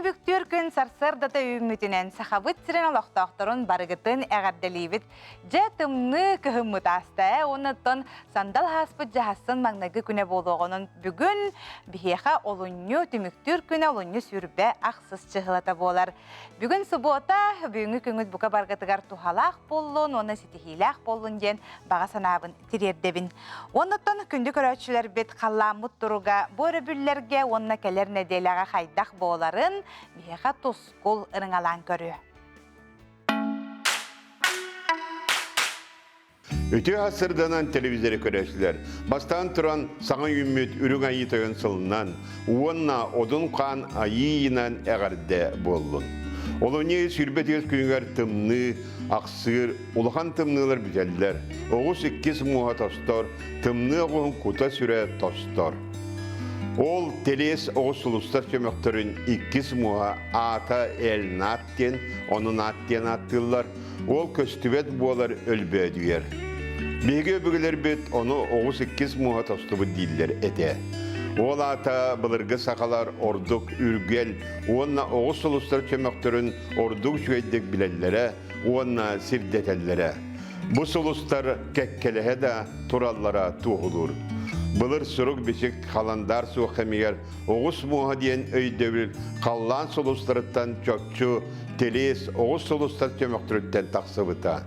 tübüktür gün sarsırdata ümmütünen sahabıt siren aloqtaqtorun barıgıtın əğərdeliyvit jatımны kıhımmıt asta, onattan sandal haspıt jahassın magnagı küne boluğunun bugün biheqa olunyu tümüktür küne olunyu sürbe aqsız çıhılata bolar. Bugün subota, bugünkü küngüt buka bargıtıgar tuhalaq bollun, ona sitihilaq bollun den bağa sanabın tirerdebin. Onattan kündü köröçüler bet qallamut duruga, börübüllerge, onna keler nedelağa haydaq boğların biheqa toskul ırınalan körü. Öte hasırdanan televizörü köreşler, bastan turan sağın ümmüt ürün ayı toyun sılınan, uğunna odun kan ayıyla eğerde bollun. Olunye sürbet öz künger tımны, aksır, uluhan tımныlar bizeller, oğuz ikkis muha tostor, tımны oğun kuta süre tostor. Ol teles oğuz sulustar kömöktörün ikkis muha ata el natten, onun atten attırlar, ol köstübet boğalar ölbe düyer. Bege öbügeler bet onu oğuz ikkis muha tostubu diller ete. Ol ata bılırgı sakalar orduk ürgel, onna oğuz sulustar kömöktörün orduk şüeydek bilellere, onna sirdetellere. Bu sulustar kekkelehe de turallara tuğulur. Bılır sürük beşik kalandar soğuk hemiyer, oğuz muha diyen öydevil, kallan sulustarıttan çökçü, telis oğuz sulustar kömöktörütten taksıbıta.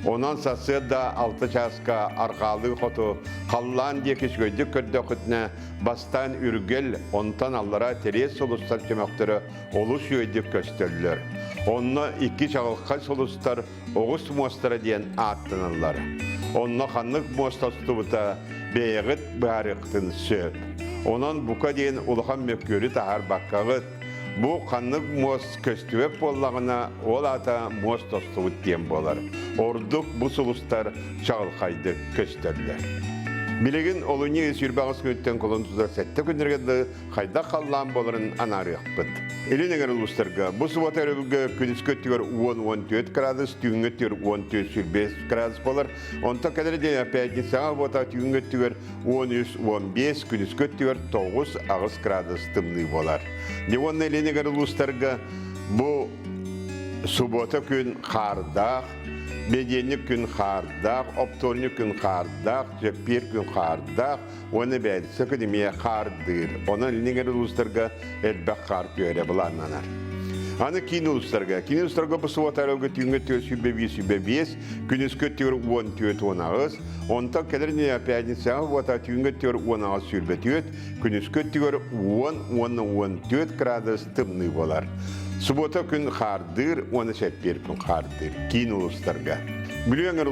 Ondan sası da altı çaska arkalı xotu, kallan diye kişgöydük kördü kütüne, bastan ürgel, ondan allara telis sulustar kömöktörü oluş yöydük gösterilir. Onunla iki çağılkay sulustar oğuz muhastara diyen attınırlar. Onunla xanlık muhastastı beğit barıqtın söp. Onun buka deyin uluğan mökkörü tahar bakkağıt. Bu kanlık muhas köstüvep bollağına ol ata muhas dostuvut diyen bolar. Orduk bu sulustar çağılkaydı kösterler. Bilegin olunye esürbağız köytten kolontuda sette günlergede hayda kallan boların anarı yapıt. Elin uluslarga bu suvat eröbüge künis kötüyor 10-14 gradus, tüğün ötüyor 14-15 gradus bolar. Onta kadar den yapaydı sağa bota tüğün ötüyor 13-15 künis kötüyor 9 ağız gradus tımlı bolar. Devonla elin uluslarga bu subota gün kardağ, Bedenlik gün kardağ, optornik gün kardağ, cepir gün kardağ, onu belirse kudemeye kardır. Onun eline uluslarga elbek kartı öyle bulanlanar. Anı kini uluslarga bu suvatarıgı tüngü tüyü sübebiyes, günüz kötüyor 10 tüyüt 10 ağız, onta kadar ne yapaydı sağı vata tüngü tüyür 10 ağız sürbetiyet, günüz kötüyor 10 tüyüt gradus tımlı bolar. Subota gün kardır, onu sepir gün kardır. Kin uluslarga. Biliyorlar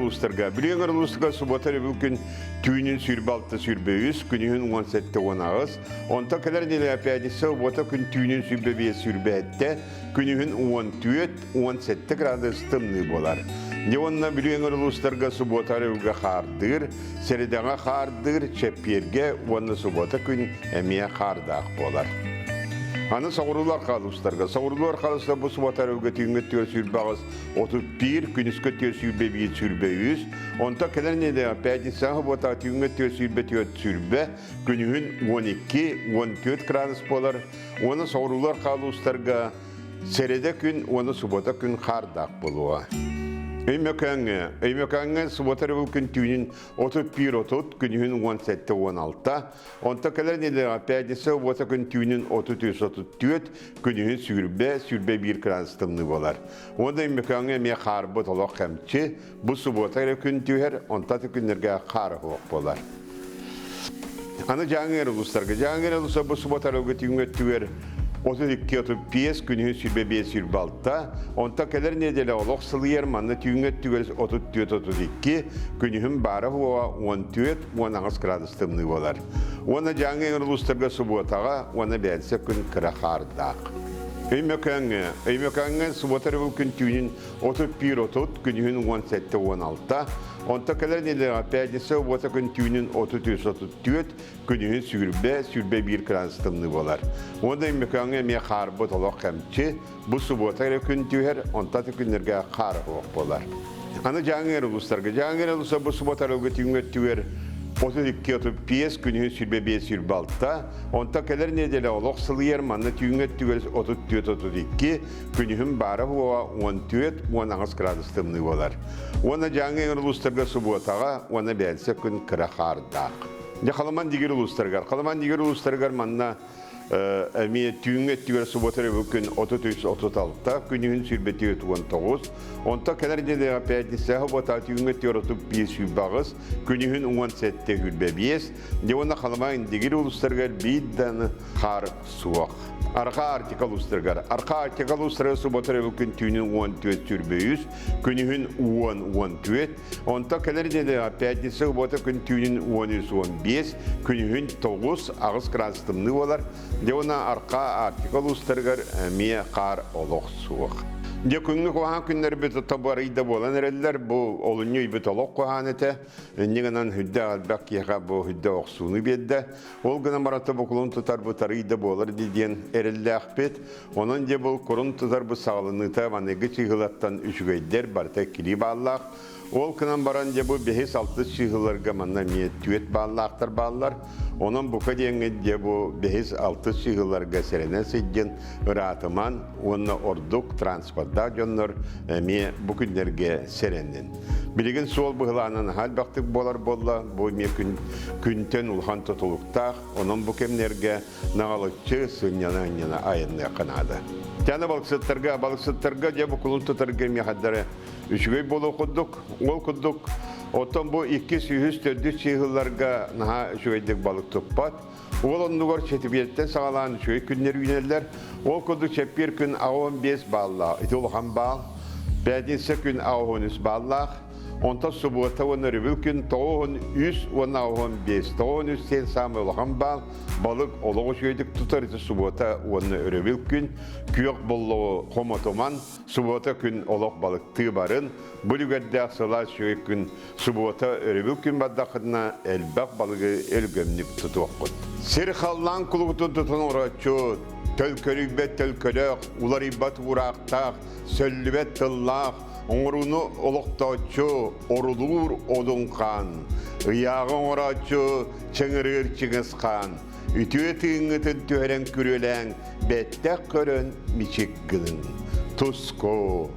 uluslarga subota bugün tüyünün sürbaltı sürbeyiz, günün 17'te 10 ağız. Onta kadar neler yapaydı, subota gün tüyünün sürbeyiz sürbette, günün 17 gradus tımlı bolar. Ne onna biliyorlar uluslarga subota bugün kardır, seridana kardır, sepirge, onu subota gün emiye kardağ bolar. Anı sağırılar kalıstırga. Sağırılar kalıstırga bu suvatar ögetiğinge tüyor sürbağız 31, günüzge tüyor sürbe 100. Onta kadar ne de yapaydı sağı bu tatiyinge tüyor sürbe, günün 12, 14 gradus bolar. Onu sağırılar kalıstırga serede gün, onu subata gün kardağ buluğa. Eymekange suvatar ögetiğin tüyünün 31-30, günün 17-16. Onta kadar ne de yapaydı sağı bu gün tüyünün 33-34, günün sürbe 1 gradus tımlı bolar. Onda eymekange me karbo tolak hemçi, bu suvatar ögetiğin tüyer, onta günlerge kar hoğuk bolar. Anı Cangir uluslarga bu suvatar ögetiğin tüyer, 32-35 günün sürbe 5 sürbalta, onta kadar nedele olaq sılıyar manna tüyünge tügeriz 34-32, günün barı hova 14-10 gradus tımlı bolar. Ona Cangir uluslarga subatağa, ona belse gün kıra kardağ. Eymekange suvatar bugün tüyünün 31-30, günün 17-16, onta kadar neler yapaydı subata gün tüyünün 33-34, günün sürbe 1 gradus tımlı bolar. Onda eymekange me karbo tolak hemçi, bu suvatar gün tüyer, onta günlerge kar hoğuk bolar. Anı Cangir uluslarga bu suvatar gün tüyer, 32-35 günü sürbe sürbalta. Onta keler nedele olok sılıyar manna tüyünget tügeliz 34-32 günühün bara huva 14-10 gradustımlı olar. Ona jange uluslarga subuataga ona belse gün kıra xardaq. Ya kalaman digir uluslargar manna Əmiyə tüyünget tügər subotarı bugün 33-36'da günühün sürbeti 19. Onta kenar nedele pərdisi hubata tüyünget tügər 35 bağız günühün 17'de hülbebiyiz. De ona kalaman digir uluslargar biddanı xar suaq. Arka artikal uluslargar subotarı bugün tüyünün 14 sürbeyüz günühün 10-14. Onta kenar nedele pərdisi hubata gün tüyünün 13-15 günühün 9 ağız krastımlı olar. De ona arka artikal uluslargar miye qar oloq suaq. De күнлük oğan günler bit tabarıyda bolan ereller bu olunyu bit oloq qoğanete. Niganan hüdde albaq yağa bu hüdde oqsunu bedde. Ol gına marata bokulun tutar bu tarıyda bolar diyen erelle ahbet. Onun de bol korun tutar bu sağlığınıta vanegi çığılattan üçgeyder barta kili bağlaq. Ol kınan baran de bu 5-6 çığılarga manna miye tüet bağlaqtar bağlar. Onun bu kadiyenge de bu 5-6 çığılarga serene seyden rahatıman onu orduk transportda jönler miye bu günlerge serenin. Bilgin sol bıhılanan hal baktık bolar bolla bu miye günten ulhan tutuluqtaq onun bu kemlerge nağalıkçı sınyananyana ayını yakınadı. Tane balıksıttarga de bu kulun tutarga miye haddara üçgey bolu kudduk, ol kudduk. Otan bu 200-400 çığıllarga naha üçgeydik balık tutpat. Ol onluğar çetibiyetten sağlanan üçgey günler üyeler. Ol kudduk çepir gün 15 bağla. İtolhan bağ. Bədinse gün 13 bağla. Onta subota onu rübülkün toğun 100 ona 15. Toğun 100 sen samı olhan bağ. Balık oluğu şöydik tutar iti subota onu rübülkün. Kuyok bolluğu komotoman. Subota gün oluğ balık tıbarın. Bu lügerde asılar şöyle gün subota rübülkün baddakına elbaq balığı elgömlük tutuqud. Serxallan kuluğutun tutun oraçu. Tölkölübet tölkölök. Ular ibat vuraqtaq. Söllübet tıllaq. Oğrunu oluqtaçu, orulur odunqan, ıyağın oraçu, çıngırır çıngısqan, ütüyetіңітін түйерен күреләң, бәттәк көрін мичек гының. Туско,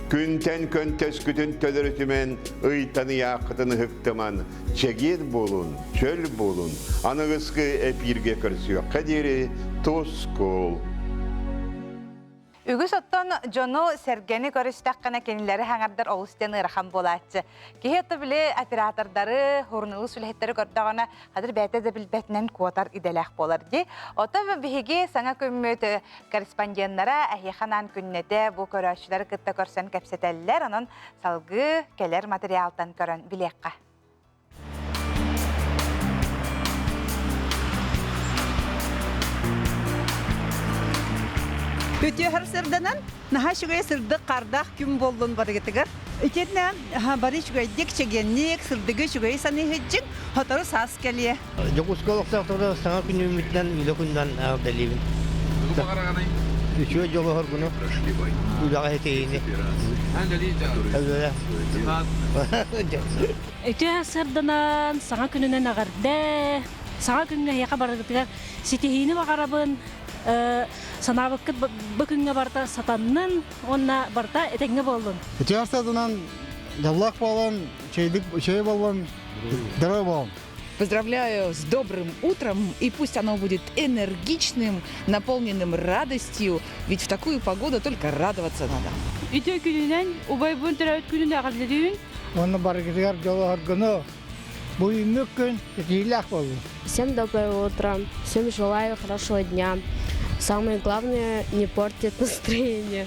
күнтен көнтес күтін төлірітімен, ыйтаны яқытын хықтыман, чегет болун, чөл болун, анығысқы әпирге көрсі қадері Тускол. Үгіс оттон жону сәргені көрістаққана кенілері хаңардар олыстен ырхан болатчы. Кейетті біле оператордары, хурнылы сүлхеттері көрдіғана қадыр бәті де білбәтінен куатар иделәқ болар де. Ота бігі саңа көммөті корреспонденттара әйханан күннеті бұл көрәшілері күтті көрсен кәпсетәлілер, оның салғы келер материалтан көрін білеққа. Өте сырданан наха шугай сырды қардақ күн болдың барыгытыгар. Өтетнен бары шугай дек чегеннек сырдыгы шугай саны хеджин хотору сас келие. Жокусколоқта оқтырды саңа күн үміттен үйлі күндан дәлейбін. Үші жолы ғыр күні үйліға хекейіне. Өте сырданан саңа күнінен ағарды. Саңа күніне яқа барыгытыгар сетейіні бағарабын. Санабыққыт бүкінге барта сатанның, онна барта әтеңге болдың. Өтеарсадынан жаллақ болын, чей болын, дырой болын. Поздравляю с добрым утром, и пусть оно будет энергичным, наполненным радостью, ведь в такую погоду только радоваться надо. Өте күнінен, ұбай бұн түрәуіт күніне ағалдырын. Оны баргетігер жолы ғыргыны, бұйымлық күн, әтейләқ болын. Всем доброе утро, всем желаю хорошего дня. Самое главное, не портит настроение.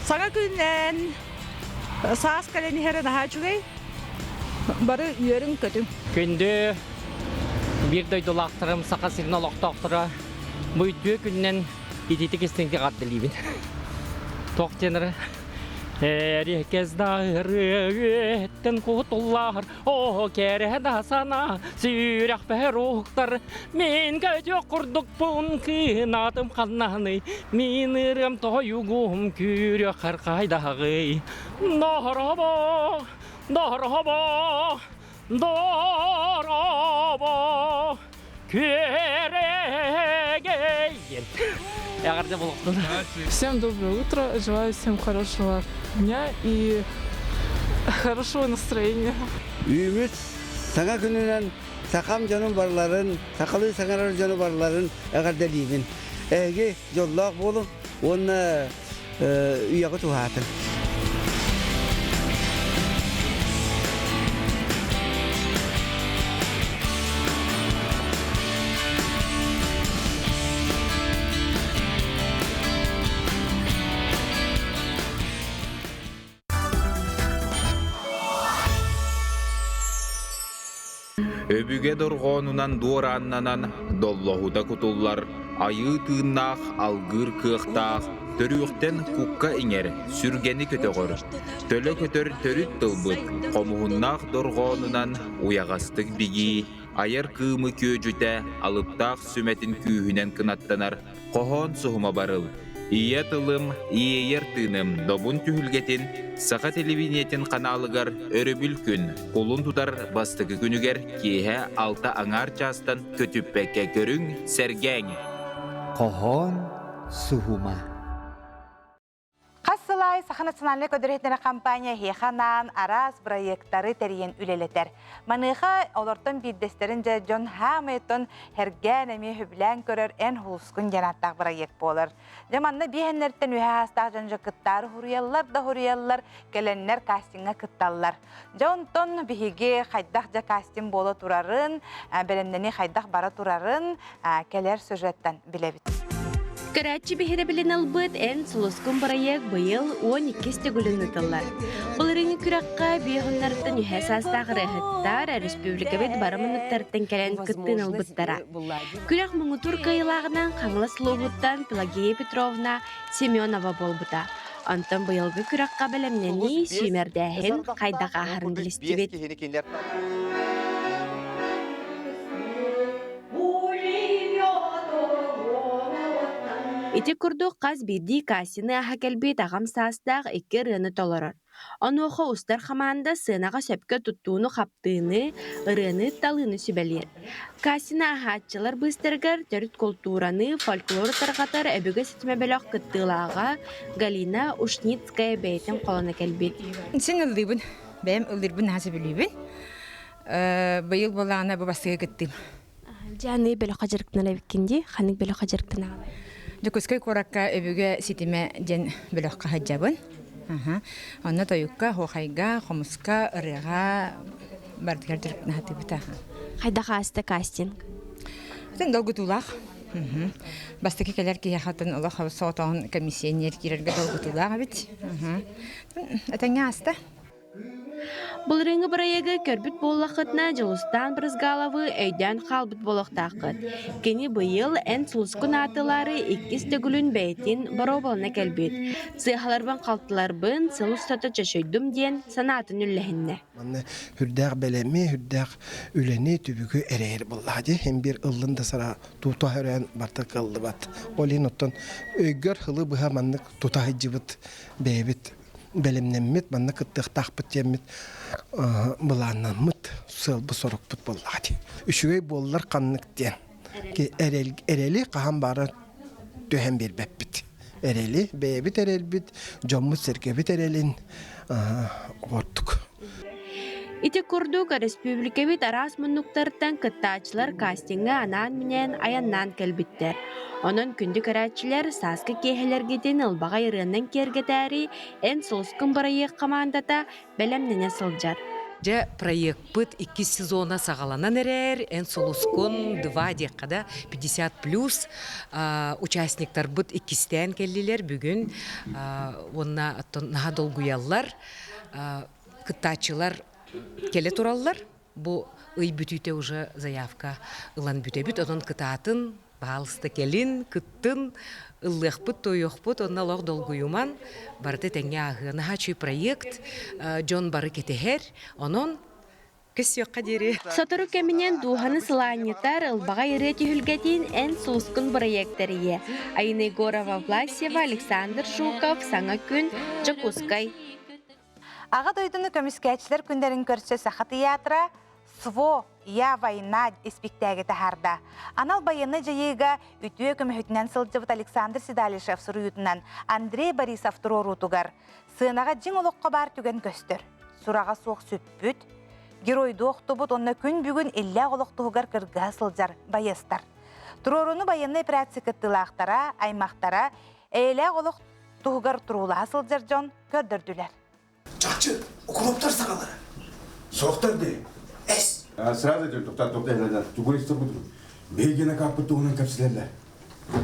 Саңа күннен сас кәлені хәрі наха чугай бары үйерін көтім. Күнді bir doydulaqtırım, saqa signal oqtaqtıra. Bu ütüye gündən iditi kestinki qaddilibin. Toqtenir. Herkes dağırıqten kutullar, o kere da sana sürək bəruqtar. Men gəcə qurduk bun qınadım qannanı, minirəm toyugum kürə qarqaydağı. Daraba, daraba, daraba. бо күрегейін. Ягарды болуқтын. Всем доброе утро. Желаю всем хорошего дня и хорошего настроения. Үйümüz sana gününden sakam canım barların, sakalı sakarar canı barların eğerdeliyim. Ege yollak bolun, onu üyağı tuhatın. Öbüge dorğonundan duorannanan dollohuda kutullar, ayı tığınnaq, algır kığıqtaq, törüqten kukka inger, sürgeni kötögör. Töle kötör törüt tılbıt, qomuhunnaq dorğonundan uyağastık bigi, ayar kığımı köjüte, alıptaq sümetin kүйhünen kınattanar, qohon suhuma barıl. Ия тылым, иер тыным, добун түхүлгетин, сақа телевидениетин каналыгар өрөбүл күн, кулун тутар бастыгы күнүгер, киһе алта аңар частан көтүппекке көрүң сәргәң. Qohon suhuma. Қассылай Саха национальный көдіретнері компания хейханан арас проекттары тәрейін үлелетер. Маныға олортын биддестерін жа Джон Хамметтон хәрген әме хүблән көрір ән хулскун жанаттақ проект болыр. Жаманны бейхенлерттен үйе астақ жан жықыттары хуриялар да хуриялар, кәленнер кастинға кытталар. Джонтон бейге қайдақ жа кастин болы турарын, бәрімдені қайдақ бара турарын кәлер сюжеттен білебіт. Карачи бихире билин албыт эн сулускун проект быйыл 12 гүлін ұтылар. Бұл реңі күраққа бейхоннарттан үйәсастағы рәхіттар республикабет барымыныттарттан кәлен күттін албыттара. Күрақ мұңытур қайылағынан қаңлы слобуттан Пелагея Петровна Семенова болбыта. Антон быйылғы күраққа бәлемнені сүймердәхін қайдаға ағарын білістебет. Ити курдук қаз бирди кассины аха кәлбет ағам састақ 2 рыны толорор. Онуоха устар хаманда сынаға сөпке туттууну қаптыны, ырыны талыны сүбәлер. Кассины ахатчылар быстыргар төрүт культураны, фольклор тарғатар әбігі сетмебелек кыттылаға Галина Ушницкая бәйтін қоланы кәлбет. Сен ылдыбын, бәйім ылдырбын хасы білібін. Быйыл болағына бұбастыға кіттім. Жаны бөлі қажырықтын әбіккенде, қаның бөлі қажырықтын ағаны. Жокускай коракка өбүгө ситиме жен бөлөкка хаджабын. Онна тоюкка, хохайга, хомуска, ырыга бардыгар жүрүктүн хатыбыта. Қайдаға асты кастинг? Сен долгутулақ. Бастыки келер ки хатын олох соотон комиссионер кирерге долгутулақ бит. Атаңа аста. Бұл реңі проегі көрбіт болақытна жылыстан брызгалавы өйден қалбыт болақтақыт. Кені бұйыл ән сұлыскын атылары 2 гүлін бәйтін бару болына кәлбет. Сыйхаларбан қалтыларбын сылыстаты чашойдым ден санатын үлләхінне. Хүрдәқ бәләме, хүрдәқ үләне түбігі әрәйір болады. Hem bir ыллында сара тута өрән барта қылды бат. Олин оттан өйгөр хылы бұға маннық тута жыбыт бәйбіт. Бәлемнәммет, манна кыттық тақпыт еммет бұланнаммет, сылбы сорық бұт болады. Үшігей болылар қаннықтен. Әрелі қаған бары төһен бір бәппіт. Әрелі, бәйбіт әрелбіт, жоммыт сәркебіт әрелін ордық. Ити курдук республикабит арас мұннуқтарттан кыттачылар кастинга анан менен аяннан кәлбіттер. Онын күнді карачылар саскы кейхелер кетен ылбаға ирыннан кергетәрі ән сұлыскын барайық командата бәлемнене сылжар. Же проект пыт 2 сезона сағаланан әрер, ән сұлыскын 2 декада 50+ участниктар бұт 2-стен келділер бүгін. Онна наға долгуялар, кыттачылар келе тураллар. Бу ый бүтүтө уже заявка ылан бүтөбүт, онон кытатын баалысты келин, кыттын, ыллыхпыт, тойохпыт, онна лох долгуюман барды теңе агына хачуй проект, Джон бары кетехер, онон көсөкка дери. Сатыру кеминен духаны сыланетар ылбаға ирети хүлгетин ән сұлыскын проектерие. Айна Егорова Власева, Александр Жуков, Саңа күн, Жакускай. Аға дойдыны көміскәтшілер күндерін көрсе Саха театра «Сво, я война» эспектәге тахарда. Анал байыны жайыга үтіе көмөхітінен сылжыбыт Александр Седалишев сұруютынан Андрей Борисов тұрорутугар. Сынаға жин олыққа бар түген көстір. Сураға соқ сөппүт. Геройды оқтыбыт онна күн бүгін иллә олықтығығар кырға сылжар байыстар. Тұроруны байыны операция кыттылақтара, аймақтара, әйлә олықтығығар тұрула сылжар жон көрдірділер. Чакчы, укроптар сағалары. Соқтар де. Эс. Сразу же тоқтар елден. Тугуристер бұдыр. Бейгені каппыты оның кәпсілерлі.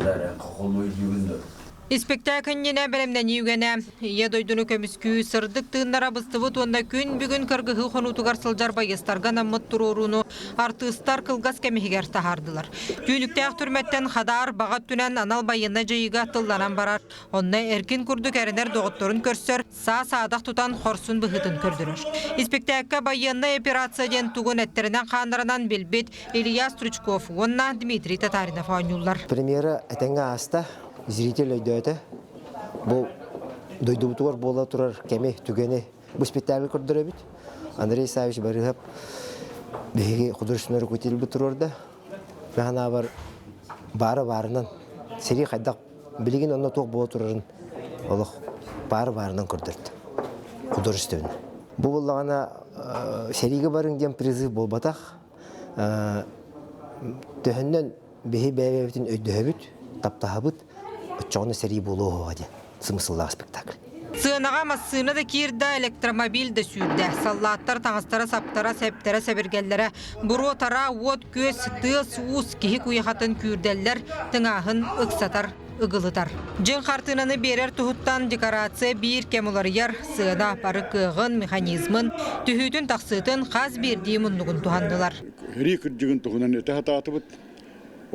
Дәрі қоқылмай жүгінді. Спектакльне белемнән югәнә, я дойдыны көміскү сырдык тыыннара быстыбыт онда күн бүгін кыргыһы хонутугар сылжар байыстарга наммыт туруруну артыстар кылгас кемихигер тахардылар. Түйлүктәк түрмәттен хадар багат түнән анал байына жайыга тылланан барар. Онна эркин курдук әрінер доғытторын көрсөр, саадақ тутан хорсун быхытын көрдірір. Спектаклька байына операцияден тугун әттерінен қандарынан белбет Илья Стручков, онна Дмитрий Татаринов ойнулар. Премьера әтәңгі аста зритель өйдөті. Бұл дойдубутуар бола тұрар кәме түгені бұл спектакль көрдірі біт. Андрей Савич барығып бейге художественный руководитель бұт тұрарда. Мәғана бары-барынан сери қайдақ білеген онна тоқ бола тұрарын олық бары-барынан көрдірді. Художественный. Бұл болағана сериге барың дем призыв болбатақ. Төхіннен бейге бәйбәбітін өйдөгі біт, таптағы біт. Отчоғыны сәрі болуға де, смысллағы спектакль. Сынаға массыны да кирді электромобиль да сүйді. Саллаттар, таңыстара, саптара, сәптара, сәбіргеллері. Бұру тара, от, көз, тыз, уыз, кехі күйіқатын күйірдәллер, тыңағын ұқсатар, ұғылытар. Жын қартынаны берер тұхыттан декорация бір кемуларияр, сына бары кығын, механизмын, түхітін тақсытын қаз бердей мұндығын туғандылар. Рикір жығын тұғынан әті хата атыбыт.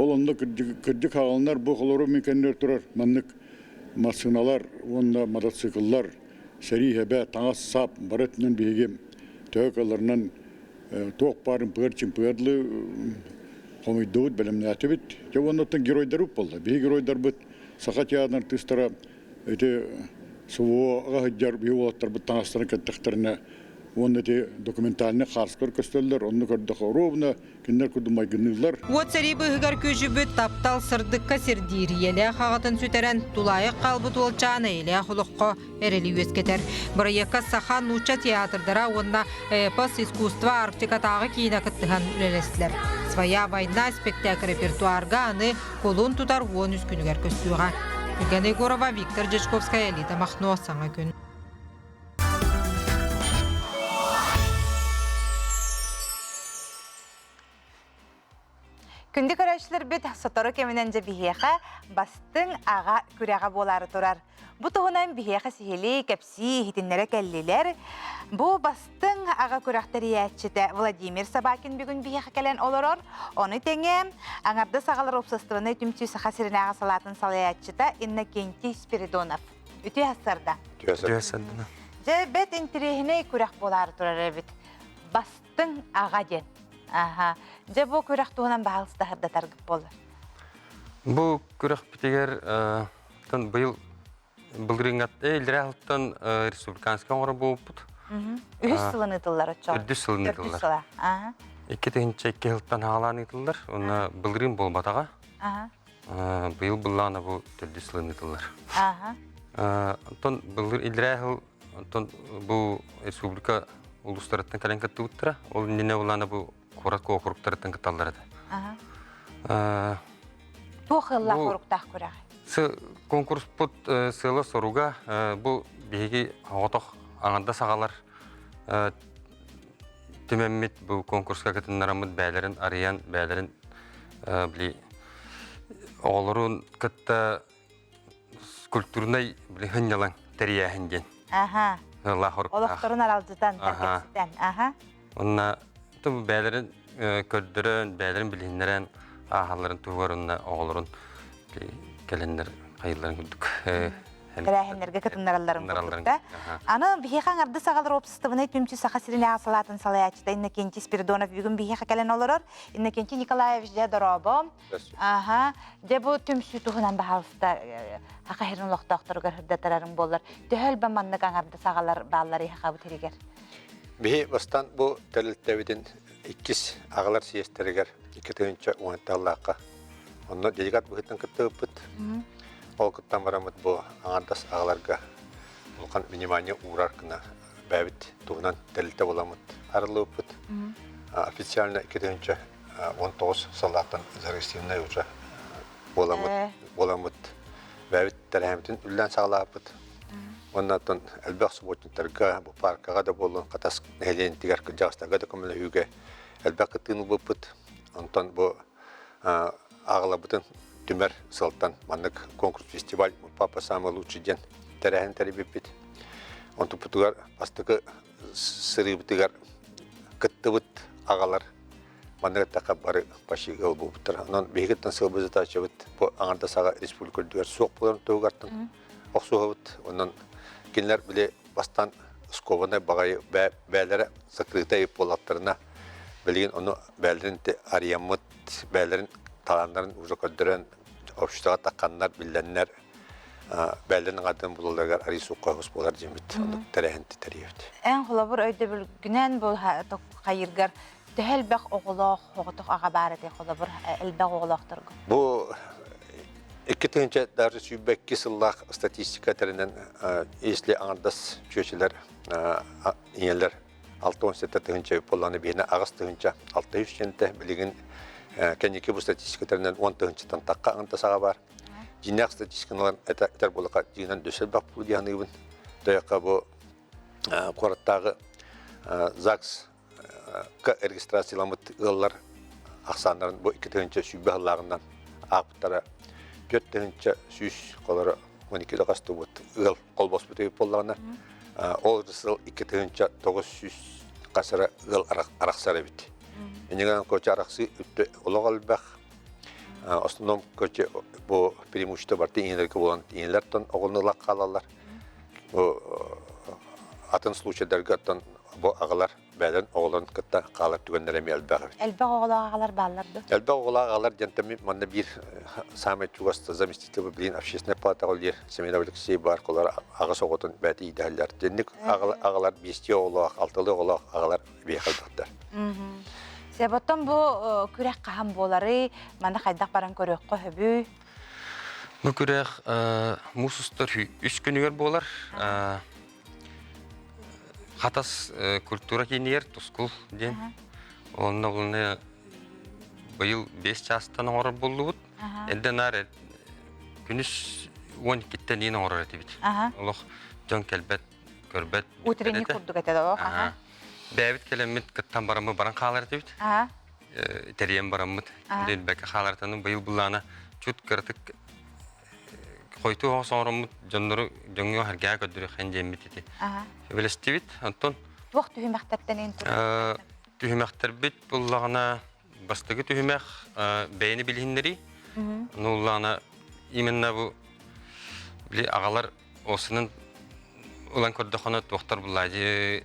Ол онда кырдык хағалынар бұқылары мекендер тұрар. Маннык масыналар, онда мотоцикллар, сәри әбә, таңас сап, барытынан бейгем, тәуекаларынан тоқ барын пығырчын пығырлы қомойдауыд бәлемне әті біт. Онда геройдар ұп болды. Бей геройдар бұд, сақа театрын тұстара, сұвуға ғыджар бей олаттар бұд таңастарын кәттіқтеріне онда те документальный қарскөр көстелдер, онны көрді қорубына, кендер күрді майгынылар. От сәрі бұғығар көжі бүт таптал сырдыққа сердейір елі қағатын сүтерен тулайық қалбыт олчаны елі құлыққа әрелі өскетер. Бұрайыққа Сахан Нуча театрдара онна эпос искусства Арктикатағы кейіна күттіған үлелестілер. Своя война спектакль репертуарға аны қолын тұтар 13 күнігер көстуға. Евгения Егорова, Виктор Джечковская, Элита Махно, Саңа күн. Күнді көрәшілер бет сотору кемінен жа бігеға бастың аға күрәға болары тұрар. Бұ тұғынан бігеға сихели, кәпси, хитінлері кәллелер. Бұ бастың аға күрәқтері әтшіті Владимир Сабакин бүгін бігеға кәлен олырыр. Оны тәңе аңарды сағалар опсыстығыны түмтүй сақа сиріне аға салатын салы әтшіті Иннокентий Спиридонов. Үті әсірді. Жа бет интерегіне күрәқ болары тұрар әбіт. Бастың аға ден. Жа бұл көрек туғынан бағылысты ғырда тарғып болды? Бұл көрек бітегер бұлғырың атты әлдері алттан республиканский оңыры болып бұд. Үхіс сылын ұтылар өтші? Үрдіс сылын ұтылар. Екі тегінші екі ғылттан ағалан ұтылар, оны бұлғырың болбатаға. Бұл бұллағына бұл түрді сылын ұтылар. Әлдері ғыл бұл республика ұлыстарыттан кәлен кәтті ұттыра, ол нені оланы бұл Қоратқа оқырықтарыттың кіталдарды. Тоқылла қорықтақ көрәғі? Конкурс бұд сылы соруға бұл бейге ағатық аңында сағалар түмәммет бұл конкурсқа кітіннарамыд бәлерін, ариян бәлерін оғылырын кітті культурнай хынялан тәрияхінден. Олықтырын аралдыдан, тәркестен. Бұл бәлерін көрдірін, бәлерін білгендерін, ағаларын туғарынна оғылырын кәлендер қайыларын күрдік. Кәрәхендерге кітінлараларын көрдікті. Аны бейеқан арды сағалар опсыстығыны түмчі сақа сиріне ағасалатын салай әчіті Иннокентий Спиридонов бүгін бейеқа кәлен олырыр. Иннокентий Николаевич де дұробы. Де бұл түмсі тұғынан бағалысты хақайырын лоқтақтыры көрдетарарын болыр. Дөхіл бәманнық аңарды сағалар бағалары еқабы терегер. Бихи бастан бұл тәрілттәвіден иккис ағалар сиестерігер, икки түйінші уантталлаққа. Онна делегат бұхыттан кітті өппіт. Ол кіттан барамыд бұл аңардас ағаларға ұлқан внимание ураркына бәбіт туғынан дәлілті боламыд. Арылы өппіт. Официально икки түйінші 19 саллақтан зарегистримнай уже боламыд. Бәбіт тәрәхемтін үллән сағалапыд. Оннан әлбәқ субботниктарға, бұл паркаға да болын, қатас нәлейін тігер жағыстарға да көмілі үйге әлбәқ кіттігіні бұппыд. Онтан бұл ағылабытын түмер сылттан маннык конкурс фестиваль «Папа самый лучший день» тәрәхін тәребеппет. Онты бұтығар астығы сыры бұтығар кіттібіт ағалар маннык тақап бары паши ғыл бұппыттыр. Онан бейгіттен сыл бұзы тачыбыт бұл аңарда саға республикөлдігер соқ боларын төгартын оқсуғабыт. Онан кенлер біле бастан скованай бағайы бәлері закрытай болаттарына білген оны бәлерін ариямыт, бәлерін таландарын уже көддірін, обществоға таққандар, білденлер бәлерінің адын бұлыларғар арисуққа ғыз болар жемет, оны тәрәхінті тәрейбет. Ән құлабыр өйді біл күнән бұл қайырғар тәхіл бәқ оғылақ, оғытық аға бәрі құлабыр әлбәқ оғылақтырғы. Бұл iki tığınca darı sübekki sıllah statistika terinen esli аңардас çöçeler ineler 6-17 tığınca pollanı birine ağız tığınca 600 jente bilgin kendiki bu statistika terinen 10 tığıncadan takka аңардас ağa var. Jinnak statistikalar eter bolaka jinan dösel bak bu diyanıbın. Dayaka bu qorattağı ZAGS registrasiyalamıt ıllar aksanların bu iki tığınca sübehallağından ağıptara Göttehünçe süs kolları 12'de kastı bu ıl kolbos bütüyüp bollarına. Ol rısıl 2 tığınca 900 kasara ıl araksara biti. Enegen koça araksı üttü ola qalbaq. Astronom koça bu preimущество bartı inelerki bolan inelerden oğulnılaq qalarlar. Bu atın случайдаргаттан bu ağalar bәлен оғылын кітті қалар түгендер әме әлбәғі. Әлбәқ оғылақ ағалар балларды? Әлбәқ оғылақ ағалар жантами маңна бір самый чуғасты заместитель білін общественный палата ғылдер Семенов Алексей бар қолар аға соғытын бәті идәлілер. Денік ағалар 5 оғылақ, 6 оғылақ ағалар бейқалдықтар. Себоттан бұл күрек қағам болары маңда қайдақ баран көрек қойбүй? Бұл күрек мұсыстар 3 күнігер болар. Хатас культура кейнер тускул ден. Онна бұлны бұйыл 5 жастан оңыр болды бұд. Әлден әрі күніс 12-тен ең оңыр әті біт. Олық жон кәлбәт, көрбәт. Утренний күрдік әтеді оқ. Бәбіт кәлемет күттан барамы баран қалар әті біт. Тәрейен барамыд. Бәкі қалар әтінің бұйыл бұлланы чүт кірдік Қойты оғы соңырымыд жонлары жоңғы әргәе көдірі қәнжемет еті. Білісті бит, Антон? Туақ түйімәқтәрттен ең тұрды? Түйімәқтер бит, бұллағына бастығы түйімәқ бәйіні білгендері. Нұллағына именно бұл ағалар осының ұлан көрдіқаны туақтар бұллайды.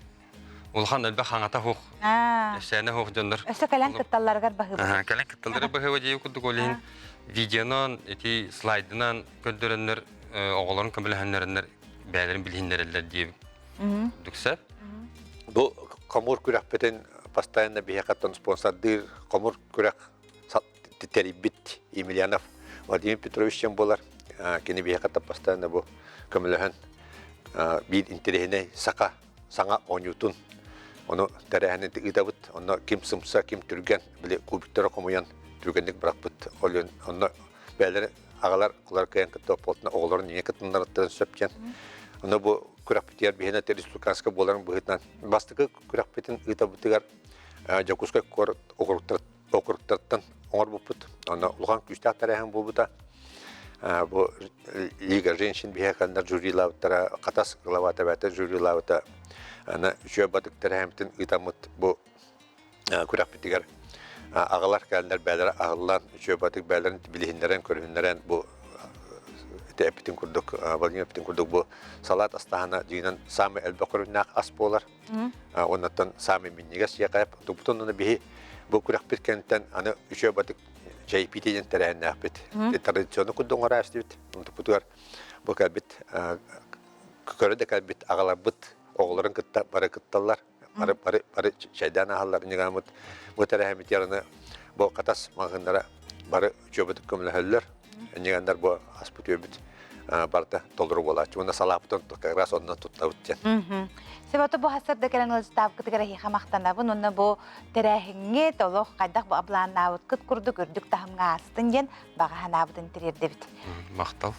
Улхан әлбә хаңата хуқ. Әсәне хуқ жонлар. Өсі кәлән кітталларғар бағы бұл? Кәлән кітталлары бағы өдейі күдік олейін. Видеонан, эти слайдынан көндөрөннөр оголорун көмөлөһөннөрөннөр бәлерин билгендерелер дип. Дүксәп. Бу комур күрәкпетен постоянно бияқаттан спонсордыр, комур күрәк терибит Емельянов Владимир Петрович болар. Кені бияқатта постоянно бу көмөлөһөн бир интерехине саңа онютун. Оны тәрәһенен тигидабыт, оны ким сымса, ким түрген, биле кубиктер комуян Türgenlik bırakıp oluyor. Onlar belirli ağalar kular kayan kıtta potna oğulların niye kıtınlarından söpken. Onu bu kurakpetiyer bir hene Respublikanska boların bu hitnan. Bastıkı kurakpetin ıtabıtıgar Jakuska okuruktardan onlar bu put. Onu uluğan küçük tarihən bu da bu Liga Женщин bir hekanlar jüri lavtara katas lavata bata jüri lavata. Ana şöbatık tarihəmtin ıtamıt bu kurakpetiyer ağalar geldiler beyler ağırlan şöbatık beylerin bilhinlerin körünlerin bu epitin kurduk balgin epitin kurduk bu salat astahana dinen sami elbaqurnak aspolar ondan sami minnigas yaqap tubutun onu bihi bu kurak bir kentten ana şöbatık JPT'den terehen yapıt tradisyonu kurduk orastıbit tubutular bu kalbit körede kalbit ağalar bit oğulların kıtta bara kıttalar бары чайдан аһаллар нигамыт мөтәрәһәмит ярына бу катас магындара бары чөбөт көмләһәлләр нигәндәр бу аспут өбит барта толдыру болачы. Уна салаптан как раз онна туттабыт. Себаты бу хасырда кереңіз таб кытыгара хиха мактанабын, онна бу терәһиңе толох кайдак бу аблаанабыт кыт курду көрдүк тахымга астын ген багаһанабытын тирерде бит. Мактал.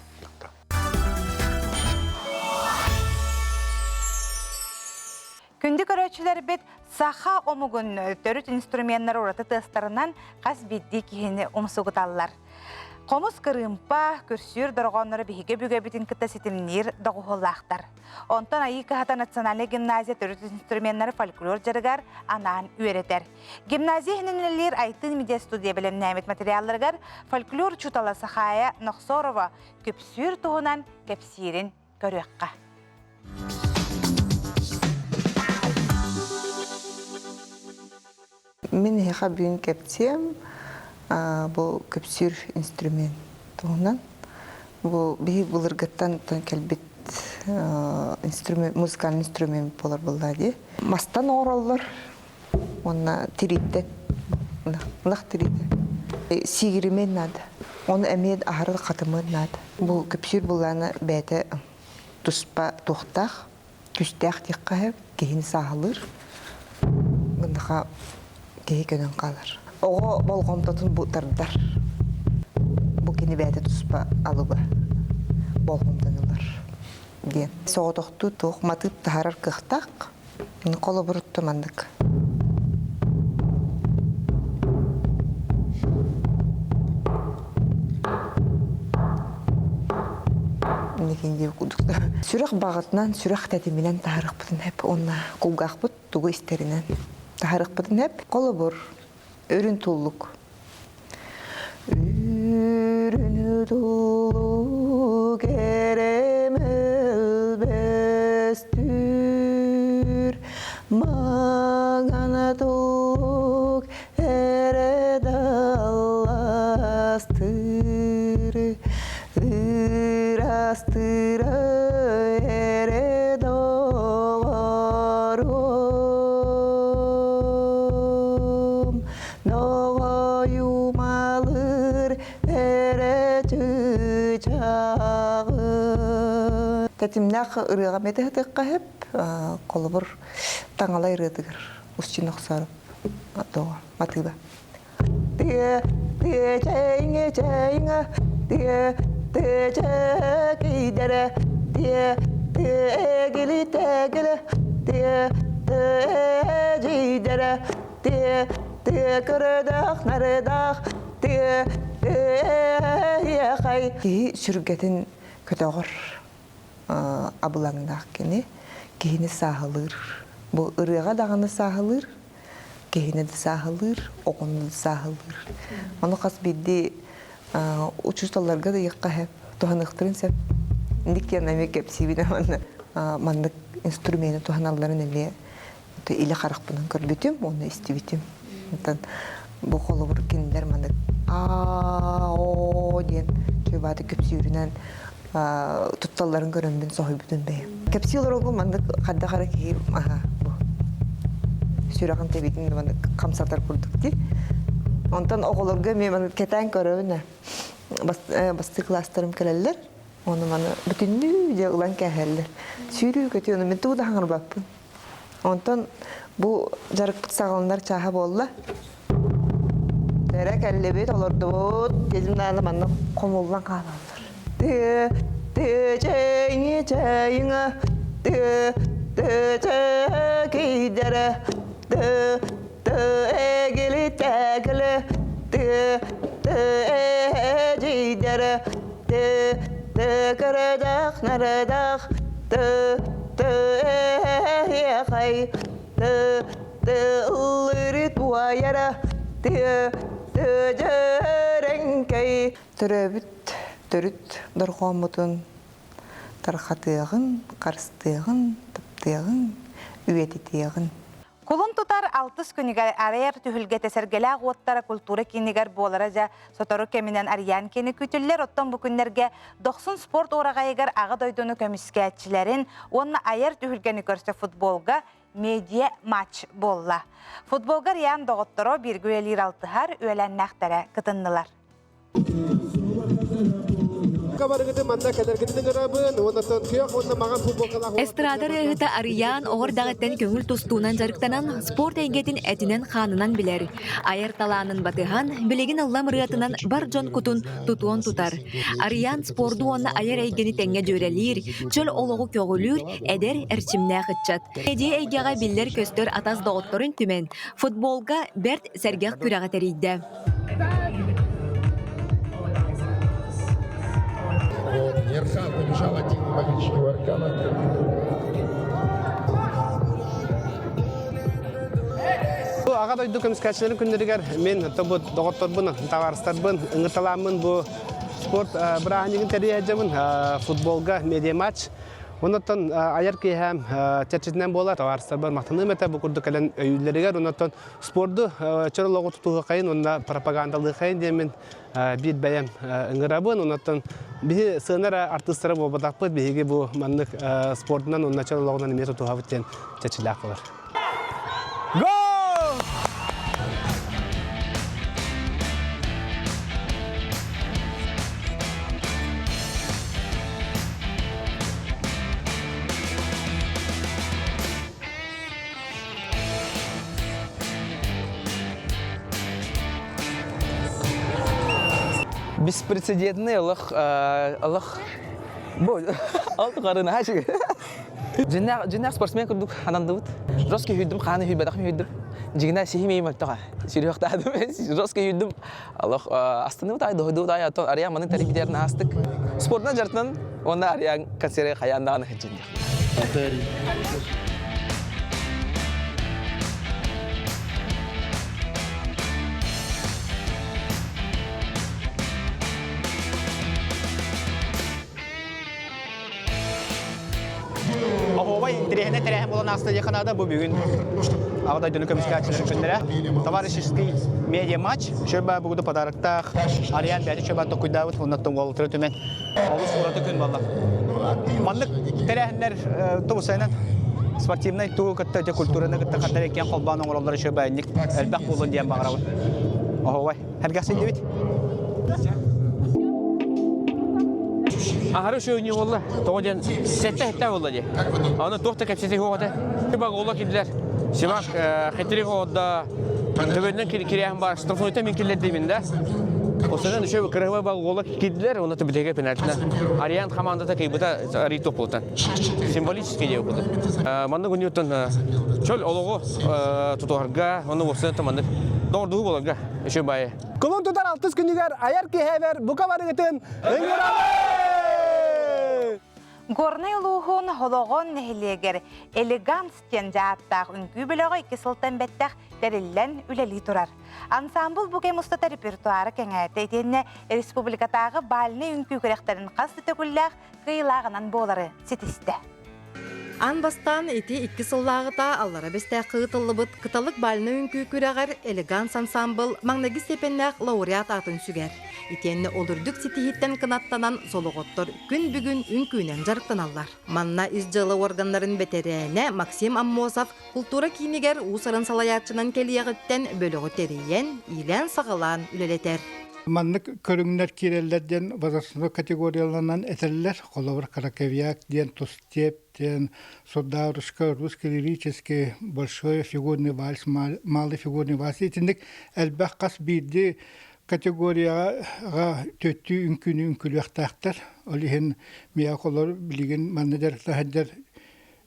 Күндү көрөчүлөр бит саха омугун төрүт инструменттер ураты тыстарынан кас бидди кихини умсугуталлар. Комус кырымпа көрсүр доргоннору биһиге бүгэ битин кыта ситимнир догуһоллаахтар. Онтон Айыкахата национальный гимназия төрүт инструменттер фольклор жарыгар анаан үеретер. Гимназия хиненелер айтын медиа студия белем нәмет материалларгар фольклор чутала сахая Нохсорова көпсүр туһунан кепсирин көрөкка. Мен хеха бүгін кептем, бұл көпсүр инструмент туғынан. Бұл бейі бұлырғаттан кәлбет музыкальный инструмент болар болады. Мастан оралар, оны тирейді, нақ тирейді. Сигіремен нады, оны әмед ағыры қатымын нады. Бұл көпсүр бұланы бәді тұспа тоқтақ, күстәқ текқайып, кейін сағылыр. Бұндаға кеһи көнөн калар. Ого болгомтотун бутардар. Бу кини бәте туспа алыба. Болгомтанылар. Ген. Соотокту тух матып тахарар кыхтак. Коло бурутту мандык. Некенде кудукта. Сүрәк багытнан, сүрәк тәтименен тахарык бутын хеп онна кулгак бут тугу истеринен. Тахарык бутын хеп коло бур. Өрін тұллық. Өріні тұллық әреміл бәстүр, мағана тұллық әредаластыр, ұрастыр Тәтимнақ ұрыға мәді ғатыққа әп, қолы бұр таңалай ұрыдығыр, ұсчын ұқсарып, доға, матыба. Тие чәйіңе, тие чәкейдері, тие әгілі тәгілі, тие әжейдері, тие күрідақ, нарыдақ, тие әйәқай. Сүргетін көтіғыр. Абылаңдақ кені, кейіні сағылыр. Бұл ұрыға дағаны сағылыр, кейіні де сағылыр, оғыны де сағылыр. Оны қас бейді ұчысталарға да еққа әп, тұғанықтырын сәп. Індіктен әме кәп себіне мандық инструмені тұғаналарын әме илі қарық бұнан көрбетім, оны істебетім. Бұл қолы бұр кенілер мандық а-о ден көбаты көп сүйірінен тутталларын көрөмбүн сохой бүтүн бе. Кепсилер огу мандык кадда кара ки бу. Сүраган тебитин мандык камсатар курдук ди. Онтон оголорго мен мандык кетен көрөбүн. Басты класстарым келелер. Оны маны бүтүннү же улан кәһәллер. Сүрүү көтөөнү мен тууда хаңыр баппын. Онтон бу жарык пытсагандар чаха болла. Тәрәк әллебет олордубут кезимданы маны комулдан калалар. Тие чәйіңе, тие чәкейдері, тие әгілі тәгілі, тие әжейдері, тие күрідақ, нарыдақ, тие әйәқай, тие ұлырит буайара, тие жәрәңкей. Түрәбіт Төрүт доргомутун тархатыгын, карстыгын, таптыгын, үйетитигин. Кулун тутар 6 күнігер арайар түхілге тесергелі ағуаттара культура кенігер болара жа сотору кемінен ариян кені күтілер. Оттан бұл күнлерге 90 спорт орағайығар аға дойдуны көміскәтчілерін, онына айар түхілгені көрсе футболға медиа матч болла. Футболга риян доғытторо bir gürelir altıhar öğlennäktara kıtındılar. Эстрадar ıhıta arayan oğur dağıttan köngül tostuğundan jarıktanan sport engetin etinen xanınan biler. Ayar talanın batıhan, bilegin Allah mırıatından bar jon kutun tutuon tutar. Arayan spordu onna ayar eygeni tenge jörelir, çöl oloğu kögülür, eder erçimnä hıtçat. Media eygaga biller köstör ataz doğuttorun tümen. Futbolga bert sergah kürağa teriydi. Ерхан побежал один магического аркана. Ağa doydu kömüskәчләрен күндерегәр мен тобы доготторбын, таварстарбын, ыңгыталамын бу спорт браһанигин терияҗәмин футболга медиа матч. Онотон аяр ки һәм чәчетнән була таварстарбын мактаны мете бу курды калан өйләргә онотон спортды чырлыгы тутуга кайын, онда пропагандалы кайын демен бит бәям ыңгырабын, онотон би сынара артистлары бобатапы биге бу маннык спортнан онда чырлыгынан мете тутуга битен чәчеләк булар. Беспрецедентный аллах алты қарына хашығы. Жинақ спортсмен күрдік анандыбыт. Жоске хүйдім, қаны хүйбадақ хүйдім. Жигина сихимейм аттаға. Сирюқтадым. Жоске хүйдім. Аллах астаныбыт айды хүйдібіт ай аттан ариян маның тарихбетерін астық. Спортынан жартынан онда ариян консері қаяндағаны хәджінде. Терехне болан астыдия Канада бу бүгүн Ағдай дүні көміскәтшілер күндері. Товарищеский медиа матч. Шөбі бүгіді подарықтақ. Ариян бәді шөбәтті құйдауыт. Оннаттың олытыры төмен. Олыс ораты күн балла. Мандық терехнер тұбысайынан спортивный туы күтті өте культураны күтті қаттар екен қолбаның оралары шөбі әнік әлбәқ болын дейін бағырауын. Оғай, әргәсін дебет. Ахару шөйіне олы, тоғыден сәтті олы де. Аны тоқты кәпсеті хоғады. Шыбақ олы кеділер. Шыбақ қеттері хоғады. Төбедінен кереғін бар. Штрафнойта мен келер деймін да. Осыдан шөбі кірігі бағы олы кеділер. Оны түбітеге пенальтына. Ариан командата кейбіта ритоқ болтан. Символический де өкілді. Маңды күні өттін чөл олығы тұтуғарға. Оны осыдан таманды doğruduğu bolanga şu baye. Kulun tutar 60 günlüğer ayar ki hever bu kavarıgıtın. Горный луғын холоғын нәхілегер элеганс тенжаттақ үңгі біліғі 2 сылтан бәттәқ дәріллән үләлі тұрар. Ансамбыл бұғай мұстата репертуары кәңәті етенне республикатағы балыны үңгі көректерін қасты төкілләқ қиылағынан болары сетісті. Ан бастан эти 2 сыллағыта аллара бәстә қығытылы бұд қыталық балыны үңкі көрәғар элеганс ансамбыл маңнағы степеннәқ лауреат атын сүгер. Итенне олырдық сетихиттен кынаттанан солығыттыр күн бүгін үңкүйнен жарықтан аллар. Манна изжылы органларын бәтерәне Максим Аммосов культура кейінігер ұсырын салаятчынан келияғыттен бөлігі терейен, илен сағылан үлелетер. Маннык көрүңнәр кирелләрдән возрастной категорияларынан әтәлләр, коловар каракевяк, ден тустеп, ден содаврышка, русский лирический, большой фигурный вальс, малый фигурный вальс. Итендек әлбәқ қас бирди категорияға төттү үңкүнү үңкүләқтәқтер. Олиһен мия колор билеген маннадер тәһәддер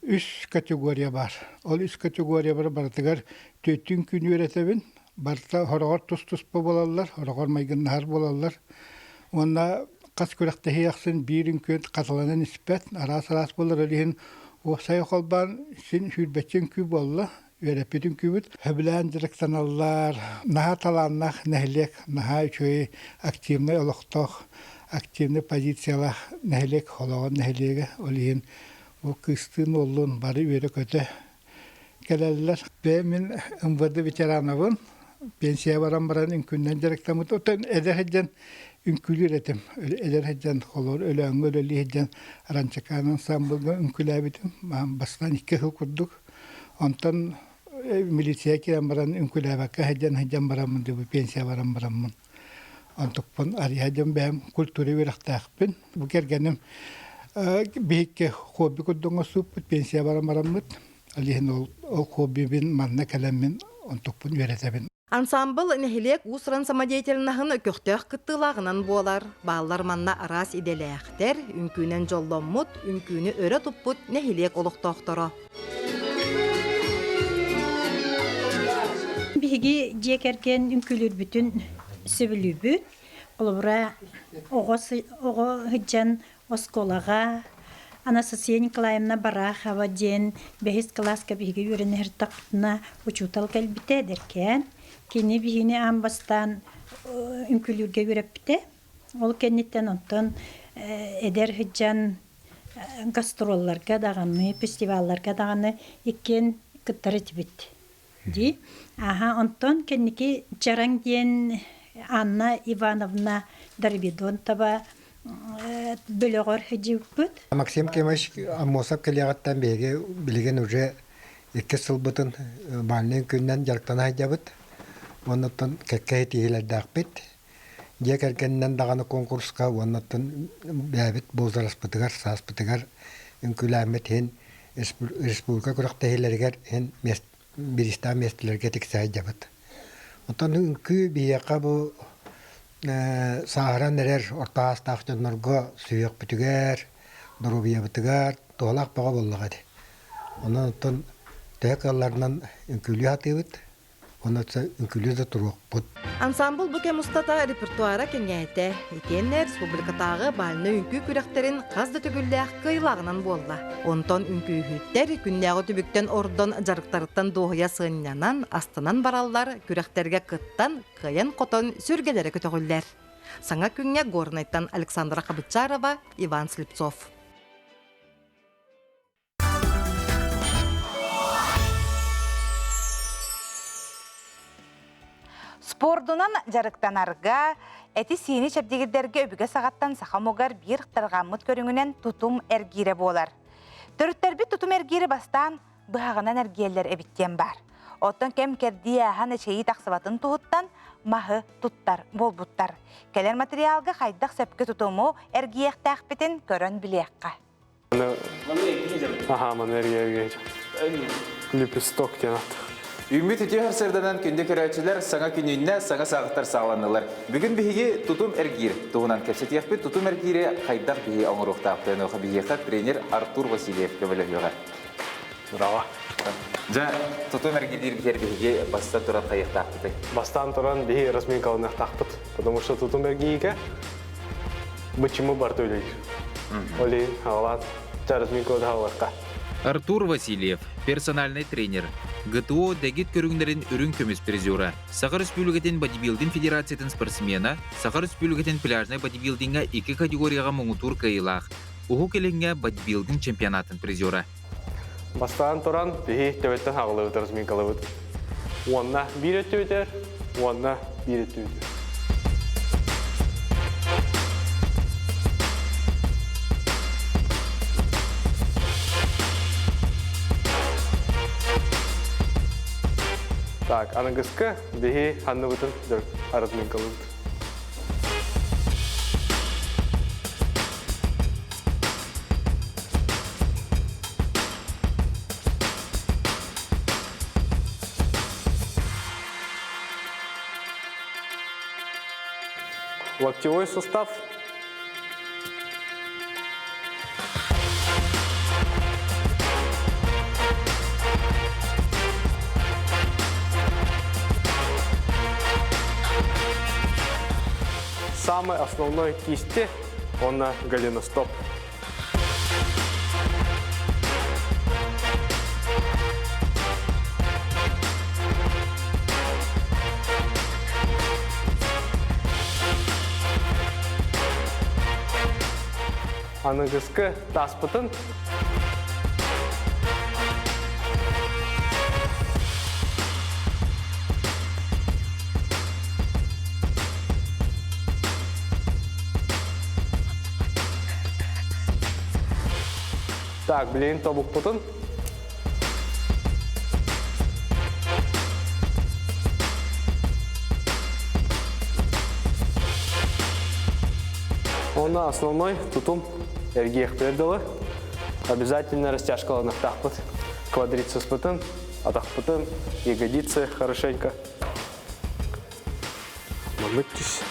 3 категория бар. Ол 3 категория бар бардыгар төттү үңкүнү өретебин. Барта хорогор тус-тус болалар, хорогор майгыннар болалар. Онда қас көрәкті хияқсын бирін көнд қатыланын іспәт, арас-арас болар өліхін оқсай қолбан сен хүрбәтчен күй болла, өрәпетін күйбіт. Хөбілән директаналар, наға таланнақ нәхілек, наға үшөй активный олықтық, активный позициялақ нәхілек, холағын нәхілегі өліхін ол кыстын олын бары өрі көті. Кәләлілер, мен ұмвады ветеранавын, пенсия баран үңкүннен директамыт. Отан әдәрхеджен үңкүлір етім. Әдәрхеджен қолыр, өләңі өлі хеджен ранчаканын самбылға үңкүлі әбітім. Бастан 2 жыл күрдік. Ondan milisiya kiren baran ünkülebekka hecen baramın diye pensiya baramın. Ondan arayacağım ben kültürü veraktakpın. Bu kergenim bihikke hobi kudduğuna suput pensiya baramın. Alihin o hobi bin manna kalemmin ondan veretebin. Ансамбл нехилек усран самодеятельнахын көктөх кыттылағынан болар. Баллар манна арас иделәқтер, үнкүнен жолломмут, үнкүні өрі туппут нехилек олықтоқтыры. Биги жекеркен үнкүлүр бүтүн сөбүлүбүт. Олбура ого хыджан осколага Анастасия Николаевна Барахова ден 5 класска биги үренер тактына учутал калбите деркен. Кени бихини амбастан үнкүлүргө үрепте. Ол кенниттен онтон эдер хыджан гастролларга даганы, фестивалларга даганы иккен кыттары тибит. Ди. Онтон кенники Чараң ден Анна Ивановна Дарбидон таба бөлөгөр хыжыппыт. Максим Кемеш аммосап келягаттан беге билген уже 2 сылбытын бальнын күннен жарктана хайдабыт. Оннотон кекке тиелердакпит. Жекеркеннен даганы конкурска оннотон бәбит бозараспытыгар, саспытыгар үнкүләмет хен республика күрәктәһиләргә хен бириста местеләргә тиксәй җабыт. Онтон үнкү бияка бу Сахара нерер ортаас тахтыннарга сүйек бүтүгәр, дорубия бүтүгәр, толак бага буллагы. Оннан тәкаллардан үнкүлү атыбыт. Оннан үнкүлү дә турук бут. Ансамбл бүке мустата репертуара кеңәйте. Икенне республикатагы бальны үнкү күрәктерин казды түгүлләк кыйлагынан болла. Онтон үнкү хүттер күннәгы түбүктен ордон жарыктарыттан доһя сыннанан астынан бараллар күрәктерге кыттан кыян котон сүргеләре көтөгүлләр. Саңа күнгә горнайттан Александра Кабычарова, Иван Слепцов. Спордунан жарыктанарга, эти сини чепдигидерге өбүгө сагаттан сахамогар бир таргаммыт көрүңүнен тутум эргире болар. Төрүттөрбү тутум эргире бастан быхагынан эргиелер эбиттен бар. Оттон кем кердие ханы чейи таксыбатын тухуттан махы туттар болбуттар. Келер материалга хайдак сөпкө тутуму эргиектакпитин көрөн билиякка. Ман эргиеге. Лепесток тенат. Үміт үтеғір сырданан күнді көрәтшілер саңа күнінне саңа сағыттар сағыланылар. Бүгін бігі тұтым әргер. Тұғынан кәпсетияқпет тұтым әргері қайдақ бігі аңырықтақтың оғы бігеқат тренер Артур Васильев көмілі өғар. Браво. Жа тұтым әргердер бігер бігі бастан тұран қайықтақпыты. Бастан тұран бігі расмен қалынақтақпыт. Потому что тұтым әргейге бычымы бар төлейді. Олейін, ағалан, жарысмен көді ағаларқа. Артур Васильев, персональный тренер. ГТО дегит көрүңдерин үрүн көмүс призера. Сахар Республикатын бодибилдинг федерациятын спортсмена, Сахар Республикатын пляжный бодибилдинга 2 категорияга моңутур кыйлах. Уху келенге бодибилдинг чемпионатын призера. Бастан туран бихи төбөттөн агылып расмен калыбыт. Уанна бир өтөтөр, уанна бир өтөтөр. Так, анагыска бихи ханныбытын дөр арасмен калыбыт. Локтевой сустав. Самый основной кисти, он на голеностоп. Анагыскы таспытын. Так, блин, тобук путын. Оны основной тутум эргиях пердалы. Обязательно растяжкаланных тахпут. Квадрицепс путын, атахпутын, ягодицы хорошенько. Молитесь.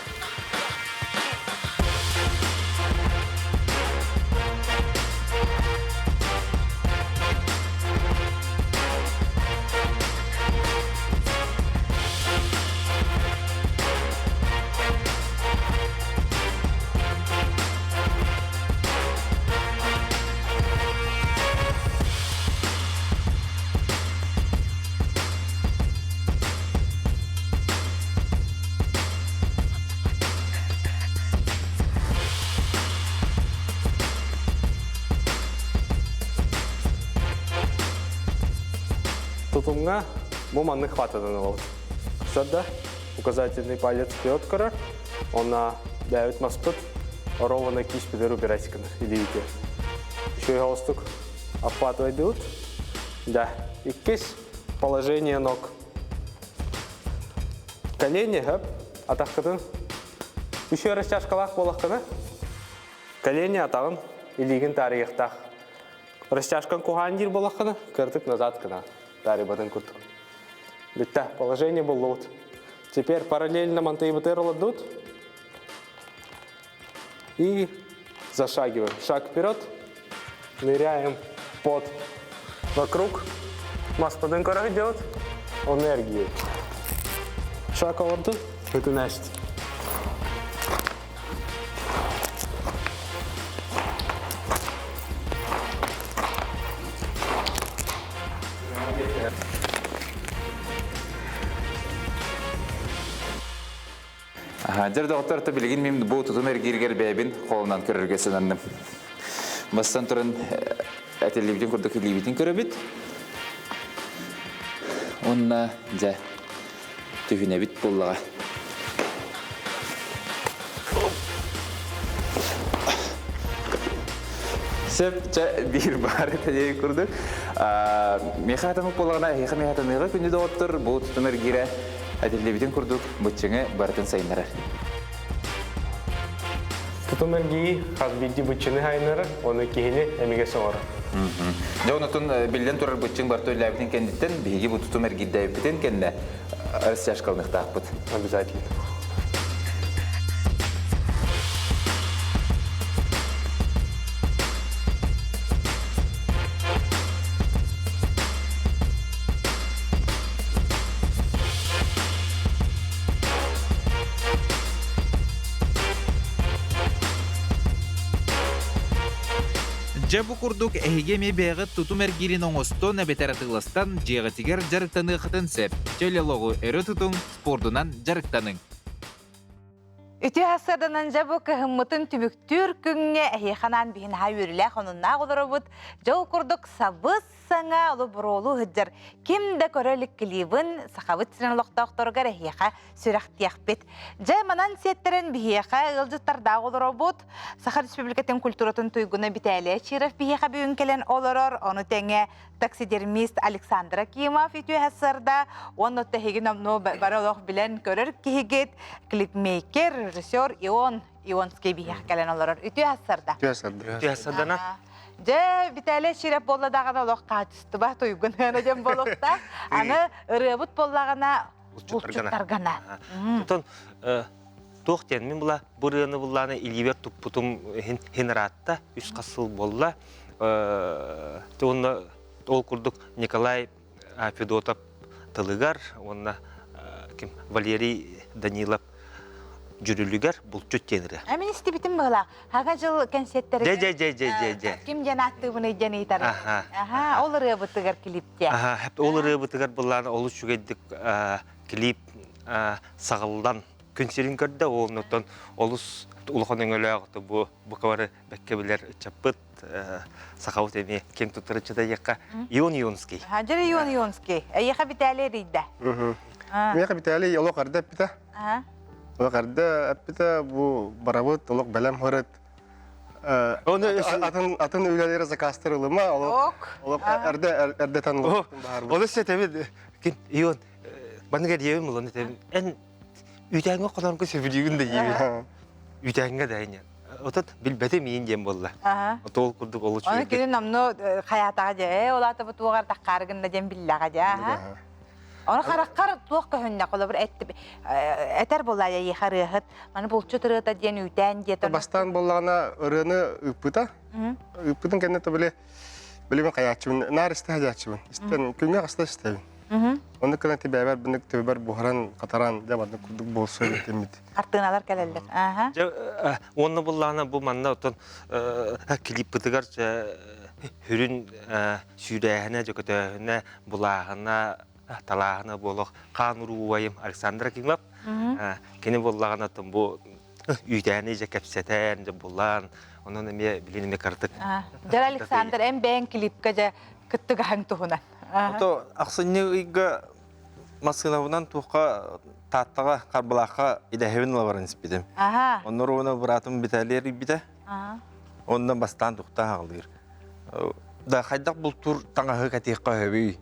Тутумга муманны хватадан вот. Сада указательный палец вперед корар. Он на 9 маспут. Ровно кисть пидеру бирайсканер. Идите. Еще и галстук обхватывать идут. Да. И кисть положение ног. Колени, атахкатын. Еще растяжка лах болахкана. Колени атагын илигин тарихтах. Растяжкан кухандир болахкана. Кыртык назад кана. Дарья батан куртук. Битта, положение был лот. Теперь параллельно мантейбутеру ладут. И зашагиваем. Шаг вперед. Ныряем под вокруг. Маспадын корах идет. Энергию. Шаг орду. Это значит. Жер доктор билигин мем бу тутум эргиргер бэбин холунан көрөргө сынанным. Бастан туран ателевиден курдук илибитин көрөбүт. Онна жа түһүнебит боллага. Сеп бир бар тәҗи курдук. Мехатамык боллагана мехатамыга күндү доктор бу тутум эргире Әділдебеден күрдік бұтчыңы бартын сайынары. Тутум эргии хазбидди бұтчыны хайнары, оны кейіні әмеге соғыры. Жоғынытын білден тұрар бұтчың барты өләбітін кәндеттен, бейге бұл тутум эргидді әйбітін кәнді арыстяш қалмықты ақпыт. Обязательно. Жабу курдук эхигеме бэгэт тутум эргирин оңосто нәбетер атыластан жегатигер жарыктаны хытын сеп. Төлелогу өрі тутум спордунан жарыктаның. Үті асырданан жабу кыхыммытын түмүктүр күңне эхиханан бихин хайүрілі қонунна құлырыбыт. Жау курдук сабыз саңа олы бұролу хыджар. Кемді көрелік кілибін сақабыт сирен лоқтауқтырғар эхиха сүрәқтияқпет. Жай манан сеттерін бихиха ғылжыттарда құлырыбыт. Сахар Республикатын культуратын туйгуна бітәлі чиров бихиха бүйін келен олырыр. Оны тәңе таксидермист Александр Акимов үті асырда. Оны тәхеген амну баралық білен көрір кихигет клипмейкер, режиссер Ионский бихиха келен олырыр. Үті асырда. Үті асырдана. Же битәле ширеп болладағана олық қатысты ба тойгын жем болықта. Аны ырыбыт боллағана ұлчуттарғана. Тұтын тоқтен мен бұла бұрыны бұлланы илибер тұппұтым хенератта үс қасыл болла. Ол күрдік Николай Федотов тылығар, онна Валерий Данилов жүрілігер бұл чөттенірі. Әмін істі бітім бұғыла. Хаға жыл концерттері... Кем жан атты бұны жан ейтары? Ол рыбытығар клипте. Ол рыбытығар бұлланы олы шүгеддік клип сағылдан көнсерін көрді. Олыс ұлғының өлі ағыты бұқавары бәккебілер чаппыт сақауыт әме кен тұттырычыда еққа Ионский. Жыр Ионский. Еқа бітәлі рейді? Еқа бітәлі олы қарды әппіті. Олықарды әппіті бұл барабыт, олық бәлем ғырыт. Атын үйлелері закастырылы ма? Олық әрді танылы. Олы сет әбет, Ион, баныға деймін ұланы тәбін. Ән үйтәңі қоларыңғы сөбілігін де еймін. Үйтәңі дәйіне. отот билбете миин дем болла. Аха. Отол курдук олу Оны чүрде. кирин намно хаятага же, олаты бу тугар таккаргында дем биллага же, аха. Оны хараккар туак көннә кола бер этер болла я харыгыт. Маны булчу тырыта ден үтән дете. Бастан боллагана ырыны ыппыта. Ыппытын кеннете билемен каячыбын, нарысты хажачыбын. Истен күнгө каста истебин. Оны кеннете бәбәр бинек төбәр бухаран катаран деп аны курдук болсо демит. Артыналар келелер. Аха. Онны буллана бу манна отон клип бытыгар хүрүн сүйрәһенә җөкөтәһенә булагына талағына болық қануруайым Александра Кингап. Кені болағына тұн бұл үйдәні же кәпсетән же болан. Оның әме білінеме картық. Жар Александр әм бән клипка же күттігі хаң тұғынан. Ото ақсыны үйгі масынауынан тұққа таттыға қарбылаққа идәхевін лаварын іспедім. Оныр оны бұратым бітәлері біді. Ондан бастан тұқта ғалдыр. Да хайдак бұл тур таңағы кәтеққа өбей.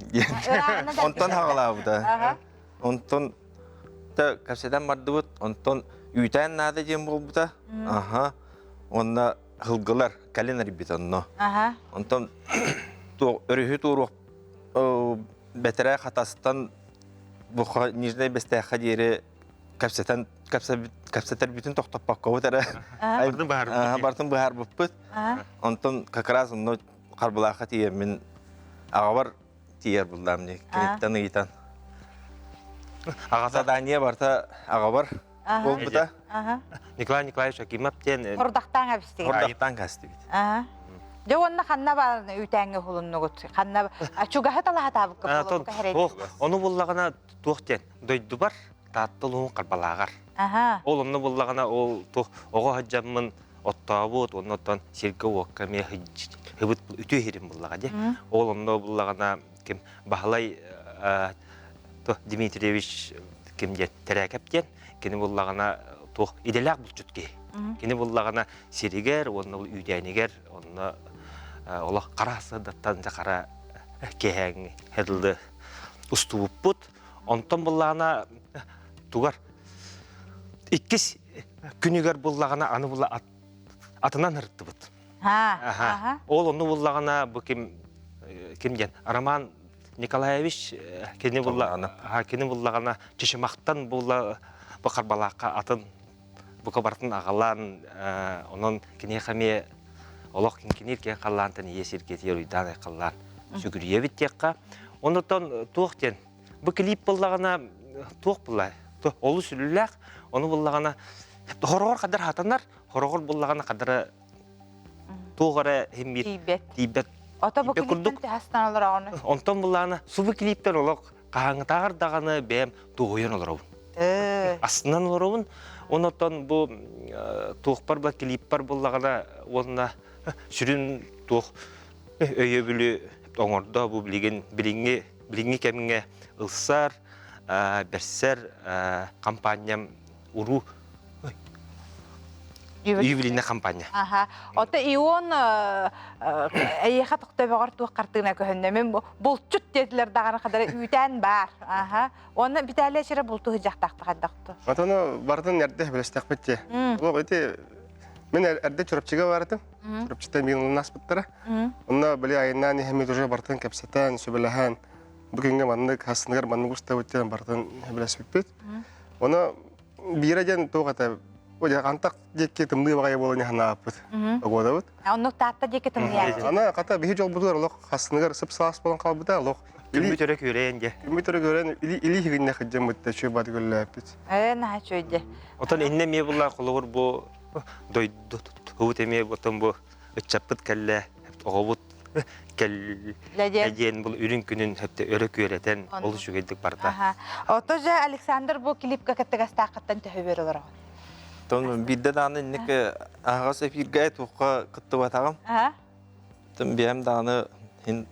Онтон хағалау да. Онтон да кәпседен барды бұд. Онтон үйтән нады дем бол бұда. Онна ғылғылар кәленер бит онно. Онтон өріхі туруқ бәтірі қатастан бұқа нижнай бәстәққа дейірі кәпсетер бүтін тоқтап баққа бұтары. Бартын бұхар бұп бұд. Онтон какраз онно Қарбылақа тиер, мен ағабар тиер бұлдам не, кенеттен ұйтан. Ағаса Дания барта ағабар бол бұта. Николай Николаевич Акимов тен... Ордақтан әбісті. Ордақтан кәсті бит. Жо онна қанна бар үйтәңі құлынны құт. Қанна чуғағы талаға табыққа болу кәреді. Оны болағына туқтен дойды бар, таттылуын қарбалағар. Ол оны болағына ол оғы хаджамын оттабыт, оннотан сергі уаққаме хыбыт үтө херим буллага де. Ол онно буллагана ким Бахлай Дмитриевич ким де терәкәптен, кини буллагана тох иделак булчутки. Кини буллагана серигер, онно үйдәнигер, онно ола карасы даттан кара кеһәң хәдилде устубут. Онтон буллагана тугар иккис күнүгер буллагана аны булла атынан ырытты бут. Ол оны буллагана бу кимден Роман Николаевич кени буллагана чишмактан булла бу карбалакка атын бу кабартын агалан онон кени хаме олох кинкенер ке каллантын есирке теруйдан каллар сүгүрүе биттекка онотон туктен бу клип буллагана тук булай олу сүлүләк оны буллагана хорогор кадар хатанар хорогор буллагана кадары тугара химмит тибет ата бу клиптен тастан алар аны онтон буллагана субу клиптен олок каңтагар даганы бем тугуян олору астынан олорун онотон бу тугпар ба клиппар буллагана онна сүрүн туг өйөбүлү оңордо бу билинги кеминге ылсар берсер компаниям уру ювелирная компания. Ота ион эйха токтойбогор тук картына көһөннө мен булчут дедилер даганы кадар үтән бар. Оны битәле шире булту жактакты кадакты. Атаны бардын ярдэ белестек битте. Бу эти мен ярдэ чурапчыга бардым. Чурапчыта мен наспыттара. Онда биле айнан хемет уже бартын капсатан сөбеләһән. Бүгүнгө мандык хасныгар мандык уставыттан бартын белесеп бит. Оны биреден тогата Оля антак декке тымны багай болоны ханапыт. Огодабыт. Онны татта декке тымны яты. Ана ката бихи жол будулар лох хасныгар сыпсас болон калбыта лох. Күмүтөрө көренде. Күмүтөрө көрен или хигинне хыджам битте чөй бат гөлләпит. На чөйде. Отон инне ме булла колор бу дойду хутеме ботон бу чапыт келле огобут келледен бул үрүн күнүн хепте өрө көрөтен ол жүгедик барда. Отоже Александр бу клипке кеттегастакыттан төһөбөр олар. Тон бидде даны неке агас эфирге туққа кытты батагам. Тон биям даны хин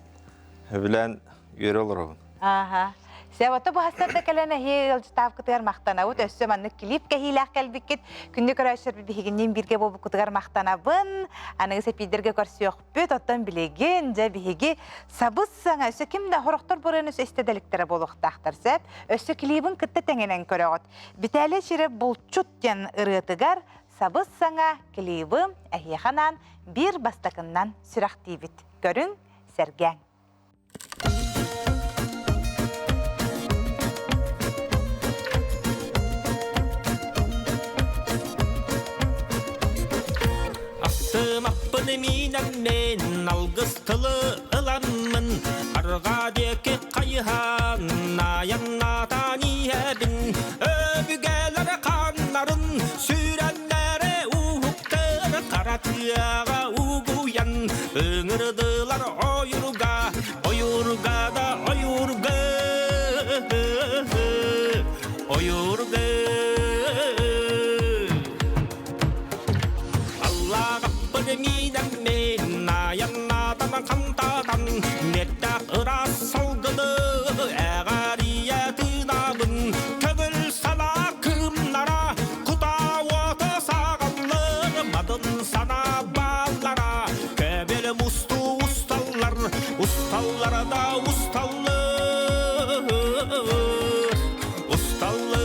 билен үйрө олорун. Сәвата бу хастарда келене хел став кытыр мактана ут өссө манны клипке хилак келбикет күндө көрөшөр бигинен бирге болуп кытыр мактанабын аны сепидерге көрсөк бүт оттан билеген же биги сабыссаңа өссө кимде хороктор бурыныс эстеделиктер болуктактар сеп өссө клибин кытты теңенен көрөгөт битәле шире булчут ден ырытыгар Sabız sana klibim әйеханан bir bastakından sürақтейбіт. Көрің, Серген. Asımapпын minен мен алгыстылы ыламмын. Арға деке қайыған аяннатан иебін. Өбігелер қаннарын сүрәнлері уғыптыр. Қаратыяға уғуян өңірдылар ойырға. Ойырға да ойырға. Ойырға. Minен men ayannadan kantadan nettak ıras salgıdı əğariyətinabın kövül sana kımlara kuta vata sağalır madın sana ballara köbel mustu ustallar ustallara da ustallar ustallar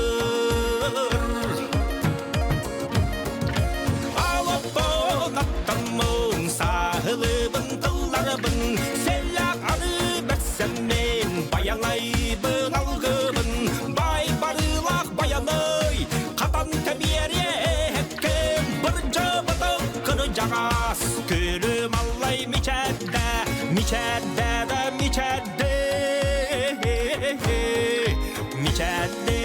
sahılıbın tıllarыбын Sellak arı betsəmmen Bayanlaybın algыбын Bay barılaq bayanay Qatan təbiyəriyə həkkim Bir cıbıdıq kırı cağas Külüm allay miçəddə Miçəddə də miçəddə Miçəddə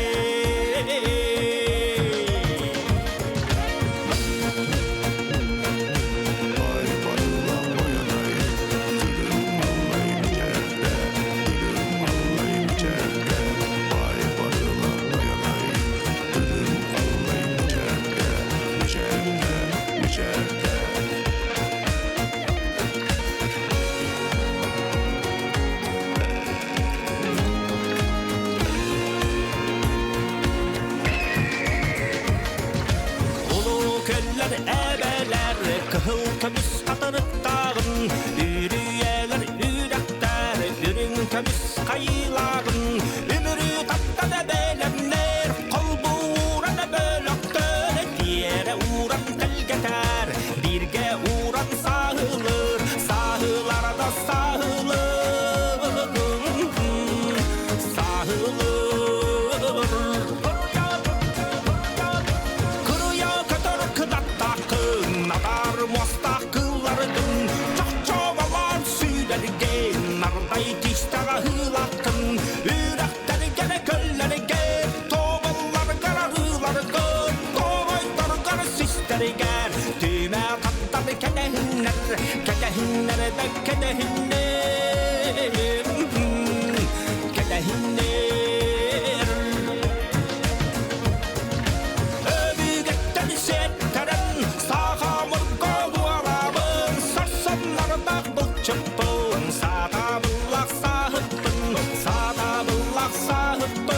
Kıhıl kömüs katırıktağın Ürüyeler ürekler Ürün kömüs kayılağın Ümürü tapta da belemler Kolbu uğran bölöktör Diyere uğran telgeter Birge uğran sahılır Sahılara da sahılır Sahılır Kuruya kötür kıdat takın Nadar mostakıllardın Çahçavalar südergen Narday tiştağa hılattın Üreklergene köllerge Toğallar kararılarga Toğaylar kar sisterger Tüme tattan kedehinler Kedehinler de kedehinler Kedehinler Öbügetten setteren Sağamırga dualamın Sarsanlarda bılçıppın Sağda bıllak sahıppın Sağda bıllak sahıppın